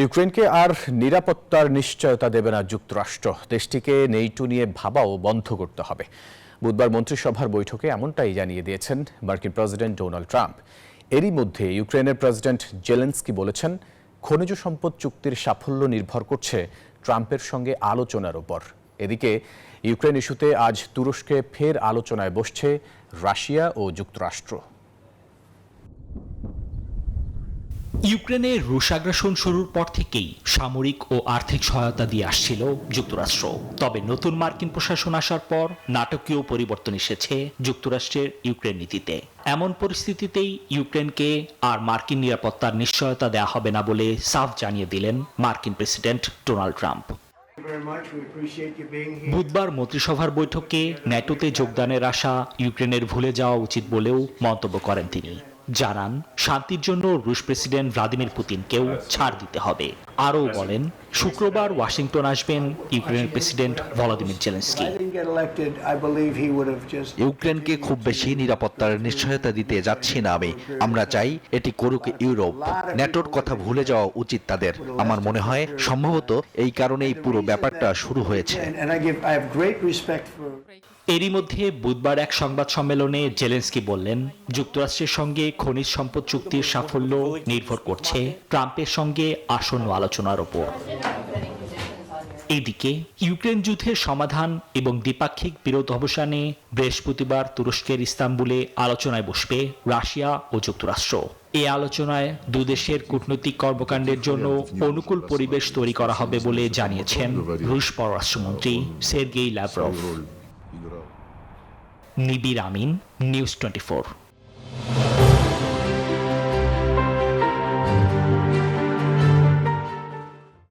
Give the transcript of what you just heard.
ইউক্রেনকে আর নিরাপত্তার নিশ্চয়তা দেবে না যুক্তরাষ্ট্র। দেশটিকে নেটো নিয়ে ভাবাও বন্ধ করতে হবে। বুধবার মন্ত্রিসভার বৈঠকে এমনটাই জানিয়ে দিয়েছেন মার্কিন প্রেসিডেন্ট ডোনাল্ড ট্রাম্প। এরই মধ্যে ইউক্রেনের প্রেসিডেন্ট জেলেনস্কি বলেছেন, খনিজ সম্পদ চুক্তির সাফল্য নির্ভর করছে ট্রাম্পের সঙ্গে আলোচনার উপর। এদিকে ইউক্রেন ইস্যুতে আজ তুরস্কে ফের আলোচনায় বসছে রাশিয়া ও যুক্তরাষ্ট্র। ইউক্রেনে রুশ আগ্রাসন শুরুর পর থেকেই সামরিক ও আর্থিক সহায়তা দিয়ে আসছিল যুক্তরাষ্ট্র। তবে নতুন মার্কিন প্রশাসন আসার পর নাটকীয় পরিবর্তন এসেছে যুক্তরাষ্ট্রের ইউক্রেন নীতিতে। এমন পরিস্থিতিতেই ইউক্রেনকে আর মার্কিন নিরাপত্তার নিশ্চয়তা দেওয়া হবে না বলে সাফ জানিয়ে দিলেন মার্কিন প্রেসিডেন্ট ডোনাল্ড ট্রাম্প। বুধবার মন্ত্রিসভার বৈঠকে ন্যাটোতে যোগদানের আশা ইউক্রেনের ভুলে যাওয়া উচিত বলেও মন্তব্য করেন তিনি। জানান, শান্তির জন্য রুশ প্রেসিডেন্ট ভ্লাদিমির পুতিনকেও ছাড় দিতে হবে। আরও বলেন, শুক্রবার ওয়াশিংটন আসবেন ইউক্রেনের প্রেসিডেন্ট ভলোদিমির জেলেনস্কি। ইউক্রেনকে খুব বেশি নিরাপত্তার নিশ্চয়তা দিতে যাচ্ছি না আমরা চাই এটি করুক ইউরোপ। ন্যাটোর কথা ভুলে যাওয়া উচিত তাদের। আমার মনে হয় সম্ভবত এই কারণেই পুরো ব্যাপারটা শুরু হয়েছে। এরই মধ্যে বুধবার এক সংবাদ সম্মেলনে জেলেনস্কি বললেন, যুক্তরাষ্ট্রের সঙ্গে খনিজ সম্পদ চুক্তির সাফল্য নির্ভর করছে ট্রাম্পের সঙ্গে আসন্ন আলোচনার উপর। এদিকে ইউক্রেন যুদ্ধের সমাধান এবং দ্বিপাক্ষিক বিরোধ অবসানে বৃহস্পতিবার তুরস্কের ইস্তাম্বুলে আলোচনায় বসবে রাশিয়া ও যুক্তরাষ্ট্র। এই আলোচনায় দুদেশের কূটনৈতিক কর্মকাণ্ডের জন্য অনুকূল পরিবেশ তৈরি করা হবে বলে জানিয়েছেন রুশ পররাষ্ট্রমন্ত্রী সের্গেই ল্যাভরভ। নিবির আমিন, নিউজ 24।